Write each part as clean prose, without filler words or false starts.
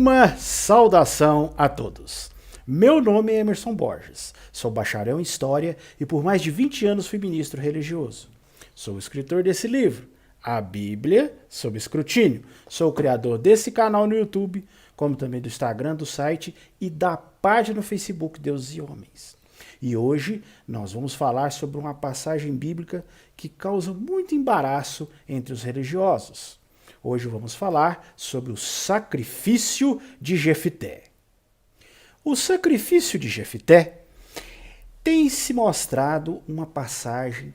Uma saudação a todos. Meu nome é Emerson Borges, sou bacharel em História e por mais de 20 anos fui ministro religioso. Sou o escritor desse livro, A Bíblia sob Escrutínio. Sou o criador desse canal no YouTube, como também do Instagram, do site e da página no Facebook Deus e Homens. E hoje nós vamos falar sobre uma passagem bíblica que causa muito embaraço entre os religiosos. Hoje vamos falar sobre o sacrifício de Jefité. O sacrifício de Jefité tem se mostrado uma passagem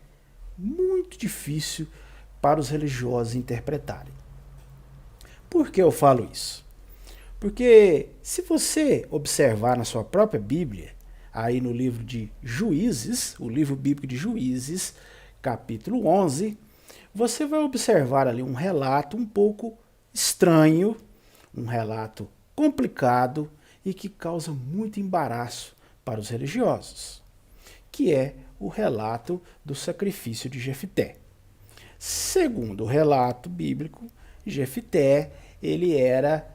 muito difícil para os religiosos interpretarem. Por que eu falo isso? Porque se você observar na sua própria Bíblia, aí no livro de Juízes, o livro bíblico de Juízes, capítulo 11, você vai observar ali um relato um pouco estranho, um relato complicado e que causa muito embaraço para os religiosos, que é o relato do sacrifício de Jefité. Segundo o relato bíblico, Jefité, ele era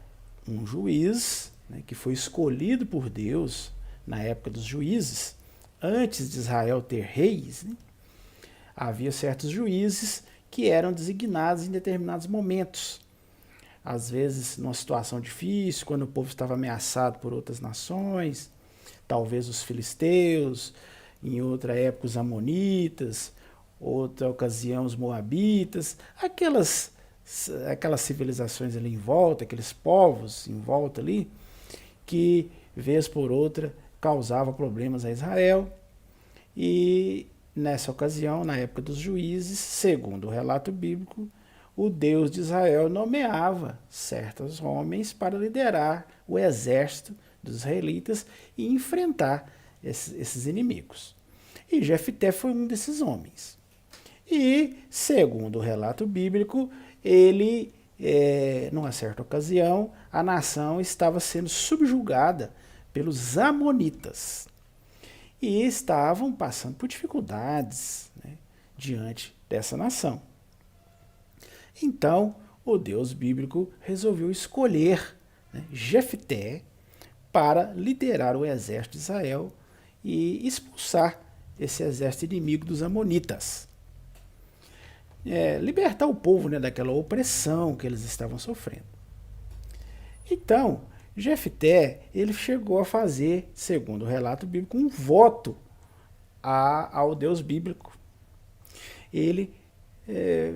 um juiz, né, que foi escolhido por Deus na época dos juízes, antes de Israel ter reis, né? Havia certos juízes que eram designados em determinados momentos. Às vezes, numa situação difícil, quando o povo estava ameaçado por outras nações, talvez os filisteus, em outra época os amonitas, outra ocasião os moabitas, aquelas civilizações ali em volta, aqueles povos em volta ali, que, vez por outra, causavam problemas a Israel. E nessa ocasião, na época dos juízes, segundo o relato bíblico, o Deus de Israel nomeava certos homens para liderar o exército dos israelitas e enfrentar esses inimigos. E Jefité foi um desses homens. E, segundo o relato bíblico, ele, numa certa ocasião, a nação estava sendo subjugada pelos amonitas. E estavam passando por dificuldades, né, diante dessa nação. Então, o Deus bíblico resolveu escolher, né, Jefité para liderar o exército de Israel e expulsar esse exército inimigo dos amonitas. Libertar o povo, né, daquela opressão que eles estavam sofrendo. Então, Jefité, ele chegou a fazer, segundo o relato bíblico, um voto ao Deus bíblico. Ele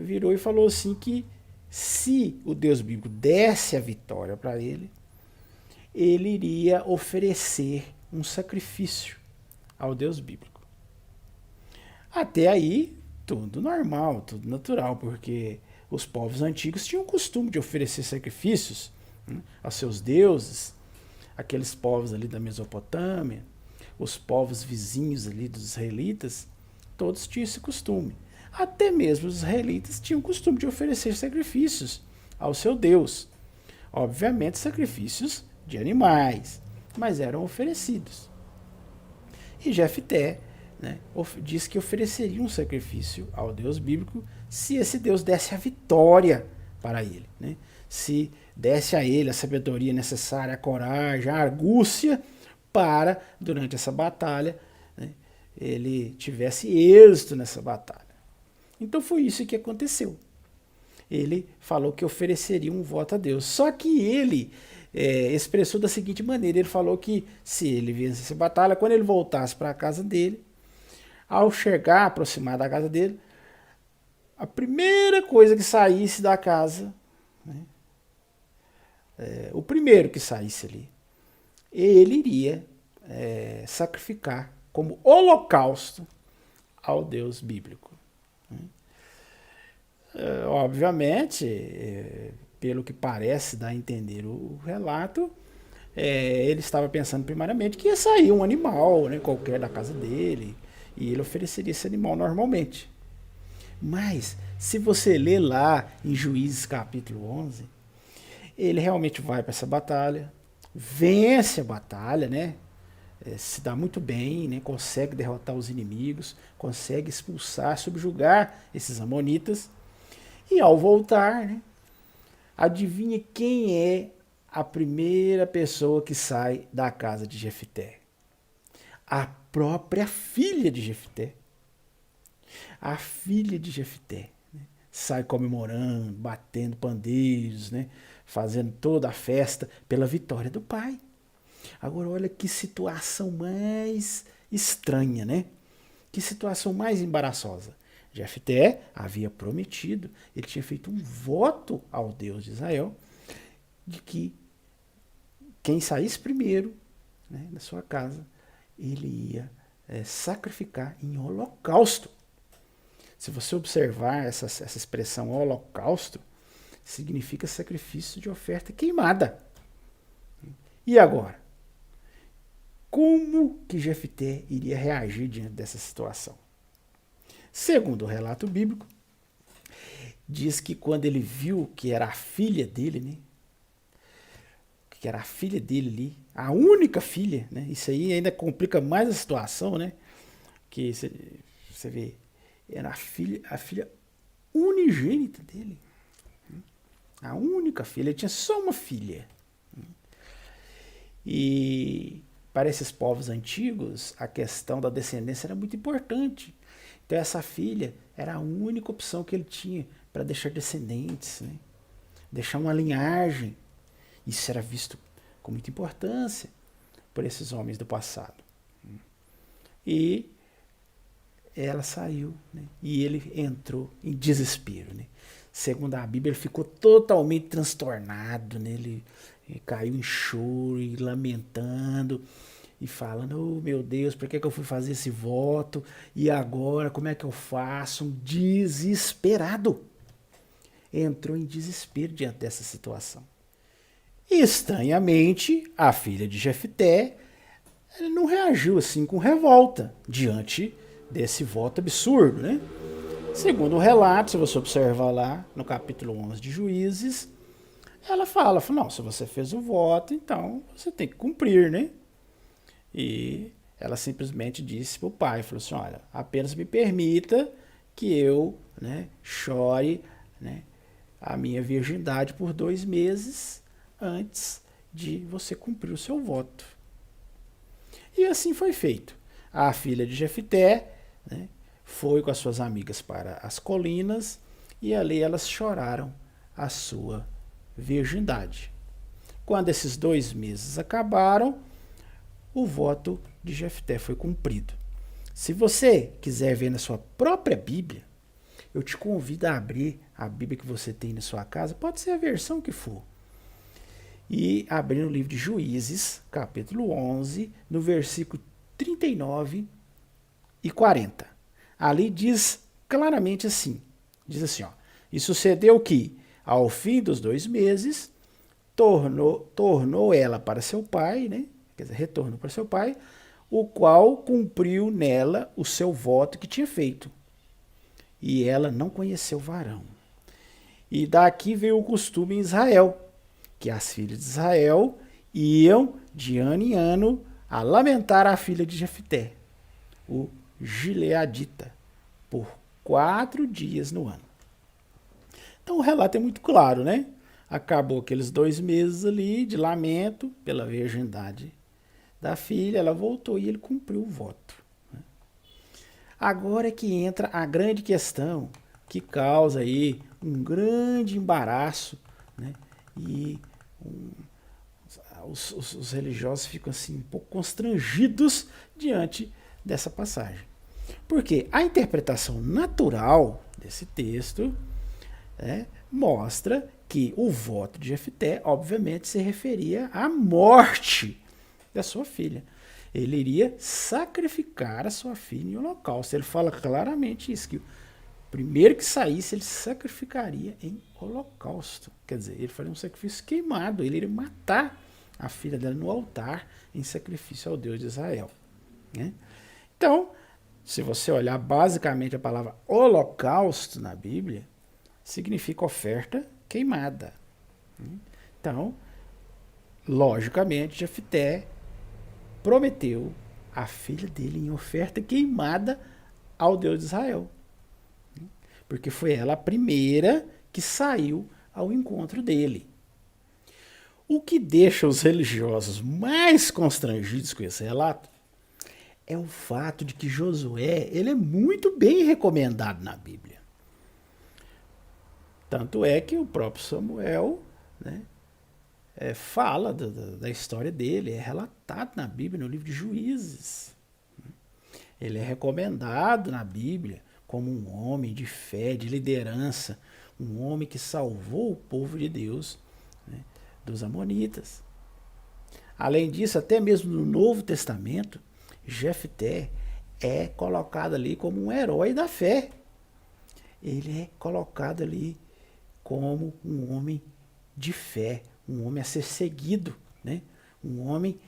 virou e falou assim que se o Deus bíblico desse a vitória para ele, ele iria oferecer um sacrifício ao Deus bíblico. Até aí, tudo normal, tudo natural, porque os povos antigos tinham o costume de oferecer sacrifícios, né, aos seus deuses, aqueles povos ali da Mesopotâmia, os povos vizinhos ali dos israelitas, todos tinham esse costume. Até mesmo os israelitas tinham o costume de oferecer sacrifícios ao seu Deus. Obviamente sacrifícios de animais, mas eram oferecidos. E Jefité, né, diz que ofereceria um sacrifício ao Deus bíblico se esse Deus desse a vitória para ele, né? Se desse a ele a sabedoria necessária, a coragem, a argúcia para, durante essa batalha, né, ele tivesse êxito nessa batalha. Então foi isso que aconteceu. Ele falou que ofereceria um voto a Deus. Só que ele expressou da seguinte maneira, ele falou que se ele vencesse a batalha, quando ele voltasse para a casa dele, ao chegar, aproximar da casa dele, a primeira coisa que saísse da casa, né, o primeiro que saísse ali, ele iria sacrificar como holocausto ao Deus bíblico. Obviamente, pelo que parece dar a entender o relato, ele estava pensando primariamente que ia sair um animal, né, qualquer da casa dele, e ele ofereceria esse animal normalmente. Mas, se você ler lá em Juízes capítulo 11, ele realmente vai para essa batalha, vence a batalha, né? Se dá muito bem, né? Consegue derrotar os inimigos, consegue expulsar, subjugar esses amonitas. E ao voltar, né, adivinha quem é a primeira pessoa que sai da casa de Jefté? A própria filha de Jefté. A filha de Jefté, né? Sai comemorando, batendo pandeiros, né? Fazendo toda a festa pela vitória do pai. Agora olha que situação mais estranha, né? Que situação mais embaraçosa. Jefté havia prometido, ele tinha feito um voto ao Deus de Israel, de que quem saísse primeiro, né, da sua casa, ele ia sacrificar em holocausto. Se você observar essa expressão holocausto, significa sacrifício de oferta queimada. E agora? Como que Jefté iria reagir diante dessa situação? Segundo o relato bíblico, diz que quando ele viu que era a filha dele, né? Que era a filha dele ali, a única filha, né? Isso aí ainda complica mais a situação, né? Que você vê, era a filha unigênita dele. A única filha, ele tinha só uma filha. E para esses povos antigos, a questão da descendência era muito importante. Então essa filha era a única opção que ele tinha para deixar descendentes, né? Deixar uma linhagem. Isso era visto com muita importância por esses homens do passado. E ela saiu, né? E ele entrou em desespero, né? Segundo a Bíblia, ele ficou totalmente transtornado, né? Ele caiu em choro e lamentando e falando: oh, meu Deus, por que eu fui fazer esse voto? E agora, como é que eu faço? Um desesperado. Entrou em desespero diante dessa situação. E, estranhamente, a filha de Jefté não reagiu assim com revolta diante desse voto absurdo, né? Segundo o relato, se você observar lá no capítulo 11 de Juízes, ela fala, não, se você fez o voto, então você tem que cumprir, né? E ela simplesmente disse para o pai, falou assim, olha, apenas me permita que eu, né, chore, né, a minha virgindade por 2 meses antes de você cumprir o seu voto. E assim foi feito. A filha de Jefté, né, foi com as suas amigas para as colinas e ali elas choraram a sua virgindade. Quando esses 2 meses acabaram, o voto de Jefté foi cumprido. Se você quiser ver na sua própria Bíblia, eu te convido a abrir a Bíblia que você tem na sua casa, pode ser a versão que for, e abrir no livro de Juízes, capítulo 11, no versículo 39 e 40. Ali diz claramente assim, diz assim, ó, e sucedeu que, ao fim dos 2 meses, tornou ela para seu pai, né? Quer dizer, retornou para seu pai, o qual cumpriu nela o seu voto que tinha feito. E ela não conheceu varão. E daqui veio o costume em Israel, que as filhas de Israel iam de ano em ano a lamentar a filha de Jefté, o gileadita, por 4 dias no ano. Então o relato é muito claro, né? Acabou aqueles 2 meses ali de lamento pela virgindade da filha, ela voltou e ele cumpriu o voto. Agora é que entra a grande questão que causa aí um grande embaraço, né? E os religiosos ficam assim um pouco constrangidos diante dessa passagem. Porque a interpretação natural desse texto, né, mostra que o voto de Jefté, obviamente, se referia à morte da sua filha. Ele iria sacrificar a sua filha em holocausto. Ele fala claramente isso, que o primeiro que saísse, ele sacrificaria em holocausto. Quer dizer, ele faria um sacrifício queimado, ele iria matar a filha dela no altar em sacrifício ao Deus de Israel, né? Então, se você olhar basicamente a palavra holocausto na Bíblia, significa oferta queimada. Então, logicamente, Jefté prometeu a filha dele em oferta queimada ao Deus de Israel. Porque foi ela a primeira que saiu ao encontro dele. O que deixa os religiosos mais constrangidos com esse relato é o fato de que Josué ele é muito bem recomendado na Bíblia. Tanto é que o próprio Samuel, né, fala da história dele, é relatado na Bíblia, no livro de Juízes. Ele é recomendado na Bíblia como um homem de fé, de liderança, um homem que salvou o povo de Deus, né, dos amonitas. Além disso, até mesmo no Novo Testamento, Jefté é colocado ali como um herói da fé. Ele é colocado ali como um homem de fé, um homem a ser seguido, né? Um homem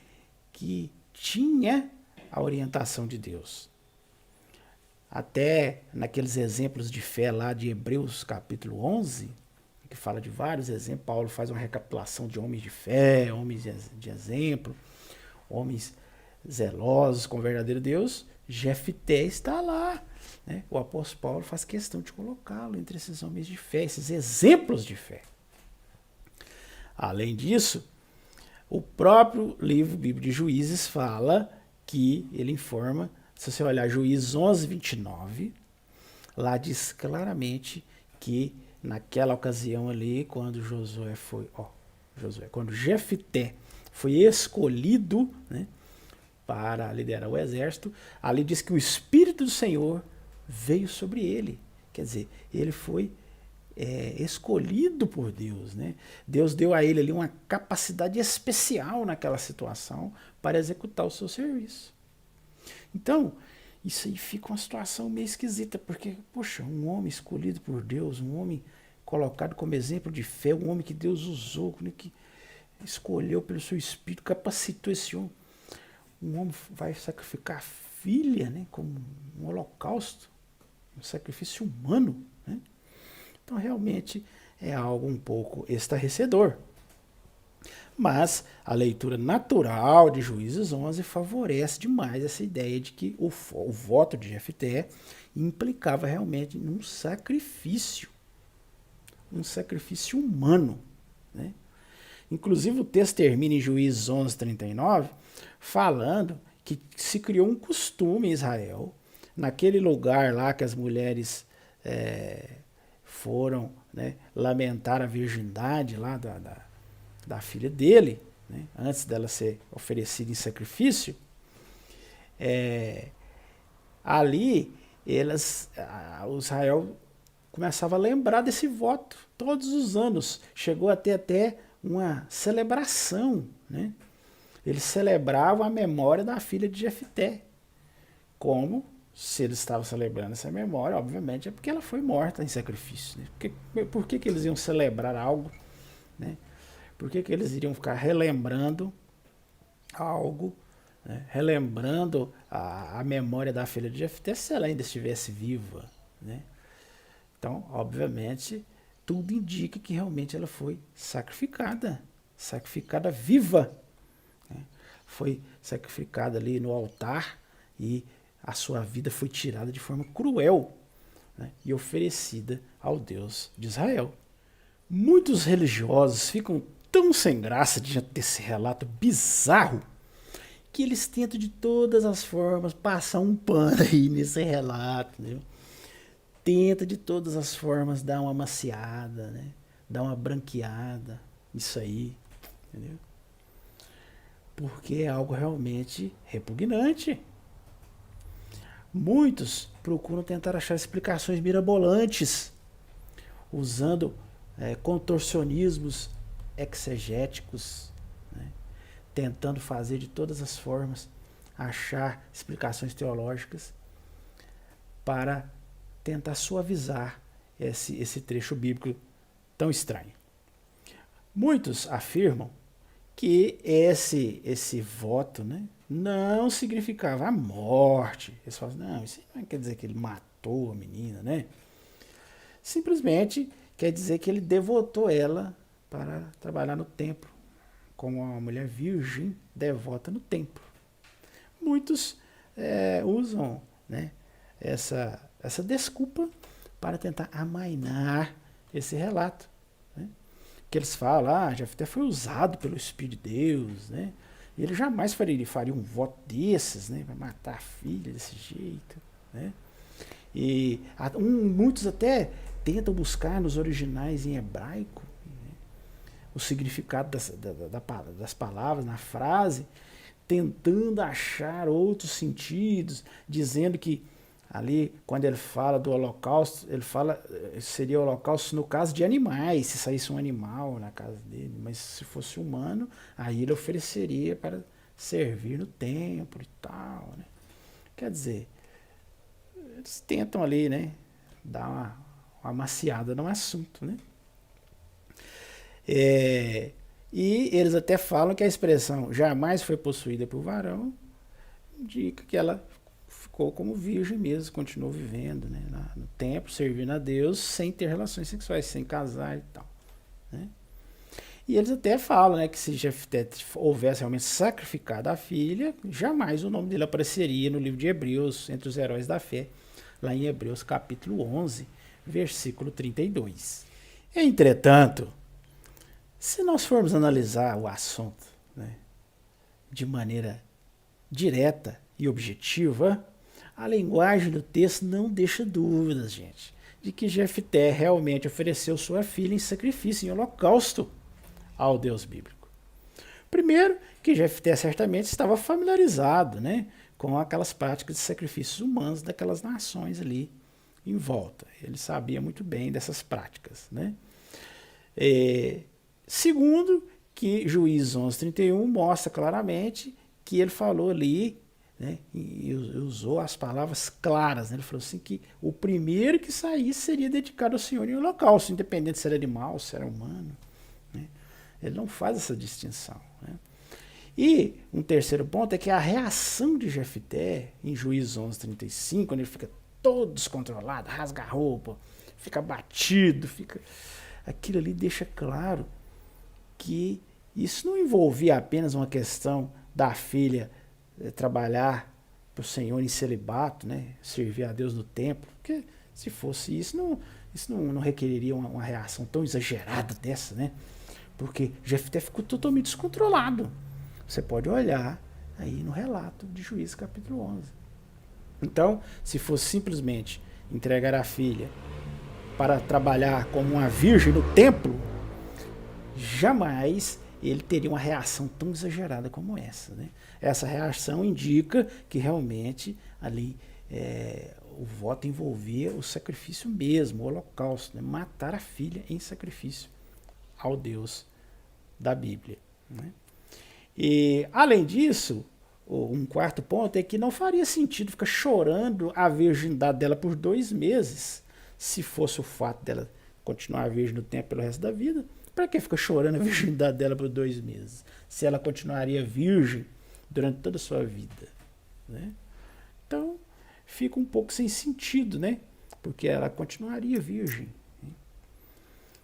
que tinha a orientação de Deus. Até naqueles exemplos de fé lá de Hebreus capítulo 11, que fala de vários exemplos, Paulo faz uma recapitulação de homens de fé, homens de exemplo, homens zelosos com o verdadeiro Deus. Jefté está lá, né? O apóstolo Paulo faz questão de colocá-lo entre esses homens de fé, esses exemplos de fé. Além disso, o próprio livro Bíblia de Juízes fala que ele informa, se você olhar Juízes 11, 29, lá diz claramente que naquela ocasião ali, quando quando Jefté foi escolhido, né, para liderar o exército, ali diz que o Espírito do Senhor veio sobre ele. Quer dizer, ele foi escolhido por Deus, né? Deus deu a ele ali uma capacidade especial naquela situação para executar o seu serviço. Então, isso aí fica uma situação meio esquisita, porque, poxa, um homem escolhido por Deus, um homem colocado como exemplo de fé, um homem que Deus usou, né, que escolheu pelo seu Espírito, capacitou esse homem. Um homem vai sacrificar a filha, né, como um holocausto, um sacrifício humano, né? Então, realmente, é algo um pouco estarrecedor. Mas a leitura natural de Juízes 11 favorece demais essa ideia de que o voto de Jefté implicava realmente num sacrifício humano, né? Inclusive o texto termina em Juízes 11, 39, falando que se criou um costume em Israel, naquele lugar lá que as mulheres foram, né, lamentar a virgindade lá da filha dele, né, antes dela ser oferecida em sacrifício, ali o Israel começava a lembrar desse voto todos os anos. Chegou a ter até uma celebração, né? Eles celebravam a memória da filha de Jefté. Como se eles estavam celebrando essa memória, obviamente, é porque ela foi morta em sacrifício, né? Por que eles iam celebrar algo, né? Por que eles iriam ficar relembrando algo, né? Relembrando a memória da filha de Jefté se ela ainda estivesse viva, né? Então, obviamente, tudo indica que realmente ela foi sacrificada viva, né? Foi sacrificada ali no altar e a sua vida foi tirada de forma cruel, né, e oferecida ao Deus de Israel. Muitos religiosos ficam tão sem graça diante desse relato bizarro que eles tentam de todas as formas passar um pano aí nesse relato, entendeu? Tenta de todas as formas dar uma maciada, né? Dar uma branqueada, isso aí, entendeu? Porque é algo realmente repugnante. Muitos procuram tentar achar explicações mirabolantes, usando contorcionismos exegéticos, né? Tentando fazer de todas as formas, achar explicações teológicas para tentar suavizar esse trecho bíblico tão estranho. Muitos afirmam que esse voto, né, não significava a morte. Eles falam, não, isso não quer dizer que ele matou a menina, né? Simplesmente quer dizer que ele devotou ela para trabalhar no templo, como uma mulher virgem devota no templo. Muitos usam, né, essa desculpa para tentar amainar esse relato, né? que eles falam, Jefté foi usado pelo Espírito de Deus, né? E ele jamais faria um voto desses, né? Vai matar a filha desse jeito, né? E muitos até tentam buscar nos originais em hebraico, né, o significado das palavras na frase, tentando achar outros sentidos, dizendo que ali, quando ele fala do holocausto, ele fala, seria holocausto no caso de animais, se saísse um animal na casa dele, mas se fosse humano, aí ele ofereceria para servir no templo e tal, né? Quer dizer, eles tentam ali, né, dar uma maciada no assunto, né? E eles até falam que a expressão jamais foi possuída por varão indica que ela ficou como virgem mesmo, continuou vivendo, né, no templo, servindo a Deus, sem ter relações sexuais, sem casar e tal, né? E eles até falam, né, que se Jefté houvesse realmente sacrificado a filha, jamais o nome dele apareceria no livro de Hebreus, entre os heróis da fé, lá em Hebreus capítulo 11, versículo 32. Entretanto, se nós formos analisar o assunto, né, de maneira direta e objetiva, a linguagem do texto não deixa dúvidas, gente, de que Jefté realmente ofereceu sua filha em sacrifício, em holocausto ao Deus bíblico. Primeiro, que Jefté certamente estava familiarizado, né, com aquelas práticas de sacrifícios humanos daquelas nações ali em volta. Ele sabia muito bem dessas práticas, né? Segundo, que Juízes 11:31 mostra claramente que ele falou ali, né, e usou as palavras claras, né? Ele falou assim que o primeiro que saísse seria dedicado ao Senhor em holocausto, independente se era animal, se era humano, né? Ele não faz essa distinção, né? E um terceiro ponto é que a reação de Jefté em Juízes 11:35, quando ele fica todo descontrolado, rasga a roupa, fica batido, aquilo ali deixa claro que isso não envolvia apenas uma questão da filha trabalhar para o Senhor em celibato, né, servir a Deus no templo, porque se fosse isso não requeriria uma reação tão exagerada dessa, né? Porque Jefté ficou totalmente descontrolado. Você pode olhar aí no relato de Juízes capítulo 11. Então, se fosse simplesmente entregar a filha para trabalhar como uma virgem no templo, jamais ele teria uma reação tão exagerada como essa, né? Essa reação indica que realmente ali o voto envolvia o sacrifício mesmo, o holocausto, né? Matar a filha em sacrifício ao Deus da Bíblia, né? E, além disso, um quarto ponto é que não faria sentido ficar chorando a virgindade dela por 2 meses, se fosse o fato dela continuar virgem no tempo pelo resto da vida. Para que ficar chorando a virgindade dela por 2 meses, se ela continuaria virgem durante toda a sua vida, né? Então, fica um pouco sem sentido, né? Porque ela continuaria virgem, né?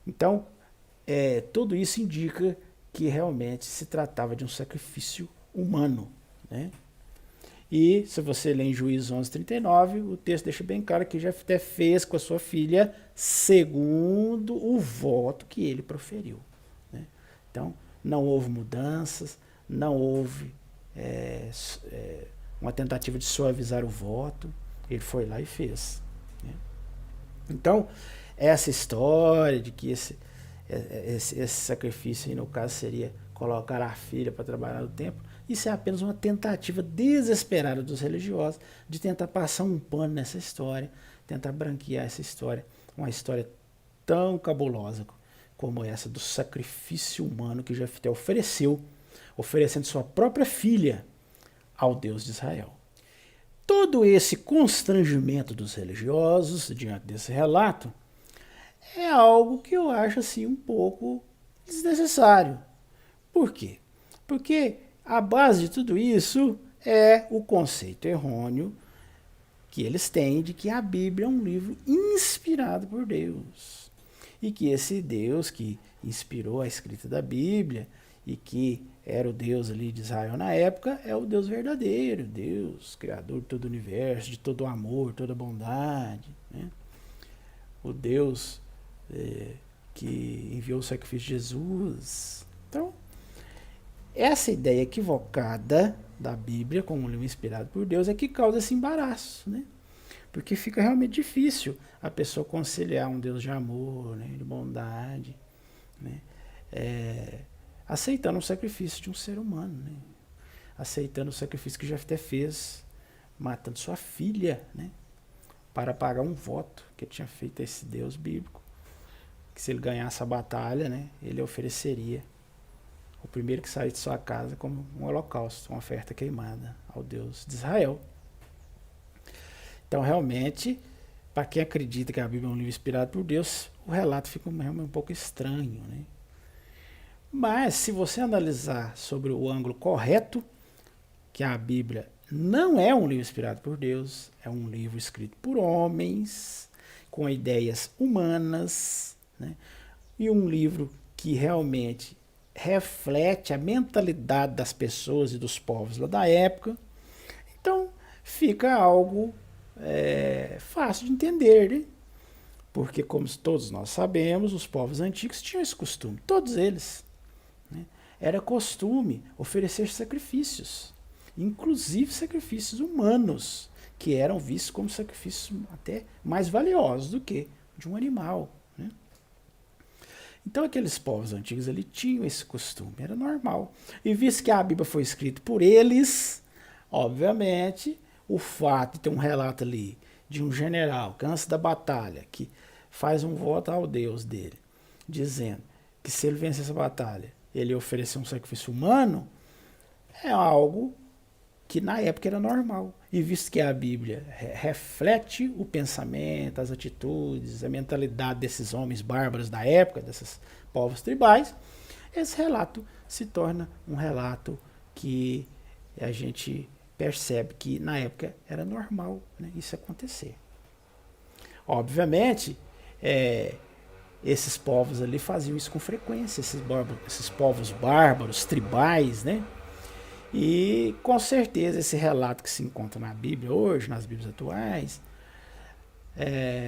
Então, tudo isso indica que realmente se tratava de um sacrifício humano, né? E se você ler em Juízes 11:39, o texto deixa bem claro que Jefté fez com a sua filha segundo o voto que ele proferiu, né? Então, não houve mudanças, não houve uma tentativa de suavizar o voto, ele foi lá e fez, né? Então, essa história de que esse sacrifício aí, no caso, seria colocar a filha para trabalhar no templo, isso é apenas uma tentativa desesperada dos religiosos de tentar passar um pano nessa história, tentar branquear essa história, uma história tão cabulosa como essa do sacrifício humano que Jefté ofereceu, oferecendo sua própria filha ao Deus de Israel. Todo esse constrangimento dos religiosos diante desse relato é algo que eu acho assim um pouco desnecessário. Por quê? Porque a base de tudo isso é o conceito errôneo que eles têm de que a Bíblia é um livro inspirado por Deus. E que esse Deus que inspirou a escrita da Bíblia e que era o Deus ali de Israel na época, é o Deus verdadeiro, Deus, criador de todo o universo, de todo o amor, toda a bondade, né? O Deus que enviou o sacrifício de Jesus. Então, essa ideia equivocada da Bíblia como um livro inspirado por Deus é que causa esse embaraço, né? Porque fica realmente difícil a pessoa conciliar um Deus de amor, né, de bondade, né, aceitando o sacrifício de um ser humano, né, aceitando o sacrifício que já até fez, matando sua filha, né, para pagar um voto que ele tinha feito a esse Deus bíblico, que se ele ganhasse a batalha, né, ele ofereceria o primeiro que saísse de sua casa como um holocausto, uma oferta queimada ao Deus de Israel. Então, realmente, para quem acredita que a Bíblia é um livro inspirado por Deus, o relato fica realmente um pouco estranho, né? Mas, se você analisar sobre o ângulo correto, que a Bíblia não é um livro inspirado por Deus, é um livro escrito por homens, com ideias humanas, né? E um livro que realmente reflete a mentalidade das pessoas e dos povos lá da época, então fica algo fácil de entender, né? Porque, como todos nós sabemos, os povos antigos tinham esse costume, todos eles, né? Era costume oferecer sacrifícios, inclusive sacrifícios humanos, que eram vistos como sacrifícios até mais valiosos do que de um animal, né? Então, aqueles povos antigos ali tinham esse costume, era normal. E visto que a Bíblia foi escrita por eles, obviamente, o fato de ter um relato ali de um general que antes da batalha, que faz um voto ao Deus dele, dizendo que se ele vencer essa batalha, ele ia oferecer um sacrifício humano, é algo que na época era normal. E visto que a Bíblia reflete o pensamento, as atitudes, a mentalidade desses homens bárbaros da época, desses povos tribais, esse relato se torna um relato que a gente percebe que na época era normal, né, isso acontecer. Obviamente, esses povos ali faziam isso com frequência, esses povos bárbaros, tribais, né? E com certeza esse relato que se encontra na Bíblia hoje, nas Bíblias atuais,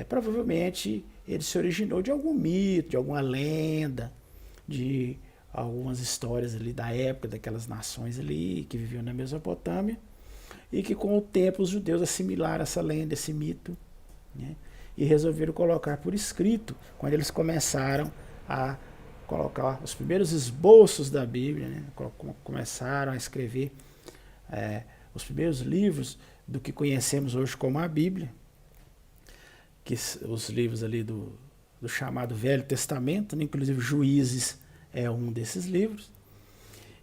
provavelmente ele se originou de algum mito, de alguma lenda, de algumas histórias ali da época, daquelas nações ali que viviam na Mesopotâmia, e que com o tempo os judeus assimilaram essa lenda, esse mito, né, e resolveram colocar por escrito, quando eles começaram a colocar os primeiros esboços da Bíblia, né, começaram a escrever os primeiros livros do que conhecemos hoje como a Bíblia, que os livros ali do chamado Velho Testamento, né, inclusive Juízes é um desses livros.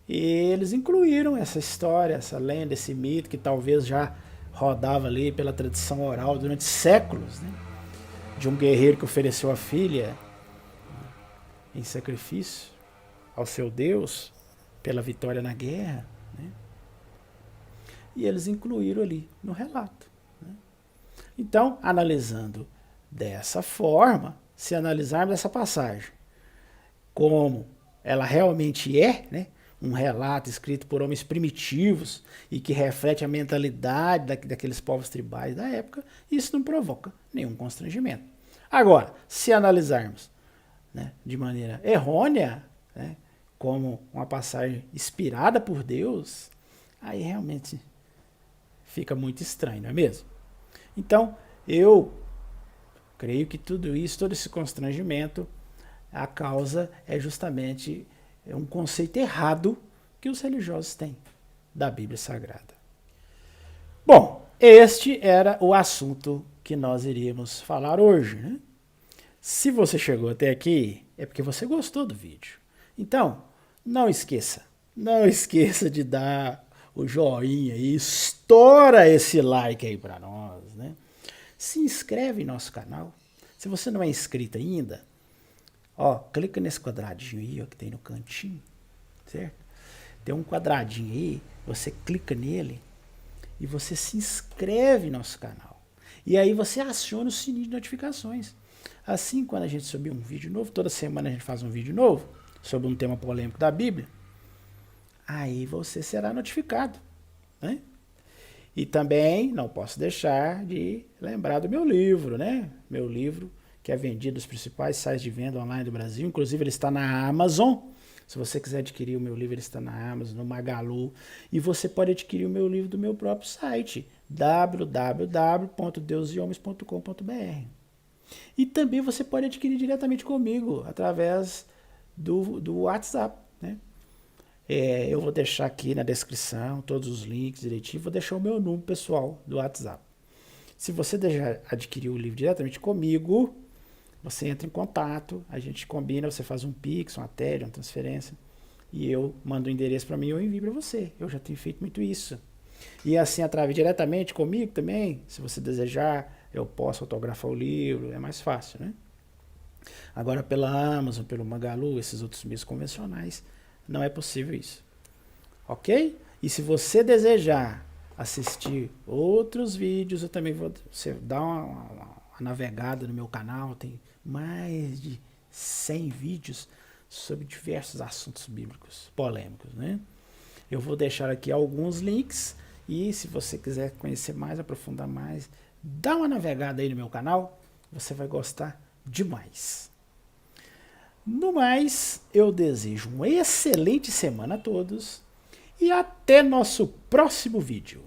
E eles incluíram essa história, essa lenda, esse mito que talvez já rodava ali pela tradição oral durante séculos, né? De um guerreiro que ofereceu a filha em sacrifício ao seu Deus pela vitória na guerra, né? E eles incluíram ali no relato, né? Então, analisando dessa forma, se analisarmos essa passagem como ela realmente é, né, um relato escrito por homens primitivos e que reflete a mentalidade daqueles povos tribais da época, isso não provoca nenhum constrangimento. Agora, se analisarmos, né, de maneira errônea, né, como uma passagem inspirada por Deus, aí realmente fica muito estranho, não é mesmo? Então, eu creio que tudo isso, todo esse constrangimento, a causa é justamente um conceito errado que os religiosos têm da Bíblia Sagrada. Bom, este era o assunto que nós iríamos falar hoje, né? Se você chegou até aqui, é porque você gostou do vídeo. Então, não esqueça de dar o joinha e estoura esse like aí para nós, né? Se inscreve em nosso canal. Se você não é inscrito ainda, ó, clica nesse quadradinho aí, ó, que tem no cantinho, certo? Tem um quadradinho aí, você clica nele e você se inscreve no nosso canal. E aí você aciona o sininho de notificações. Assim, quando a gente subir um vídeo novo, toda semana a gente faz um vídeo novo sobre um tema polêmico da Bíblia, aí você será notificado, né? E também não posso deixar de lembrar do meu livro, né? Meu livro que é vendido nos principais sites de venda online do Brasil. Inclusive, ele está na Amazon. Se você quiser adquirir o meu livro, ele está na Amazon, no Magalu. E você pode adquirir o meu livro do meu próprio site, www.deusehomes.com.br. E também você pode adquirir diretamente comigo, através do WhatsApp, né? Eu vou deixar aqui na descrição todos os links direitinho. Vou deixar o meu número pessoal do WhatsApp. Se você desejar adquirir o livro diretamente comigo, você entra em contato, a gente combina, você faz um Pix, uma TED, uma transferência, e eu mando o endereço para mim e eu envio para você. Eu já tenho feito muito isso. E assim, através diretamente comigo também, se você desejar, eu posso autografar o livro, é mais fácil, né? Agora, pela Amazon, pelo Magalu, esses outros meios convencionais, não é possível isso. Ok? E se você desejar assistir outros vídeos, eu também vou... Você dá uma navegada no meu canal, tem mais de 100 vídeos sobre diversos assuntos bíblicos, polêmicos, né? Eu vou deixar aqui alguns links e se você quiser conhecer mais, aprofundar mais, dá uma navegada aí no meu canal, você vai gostar demais. No mais, eu desejo uma excelente semana a todos e até nosso próximo vídeo.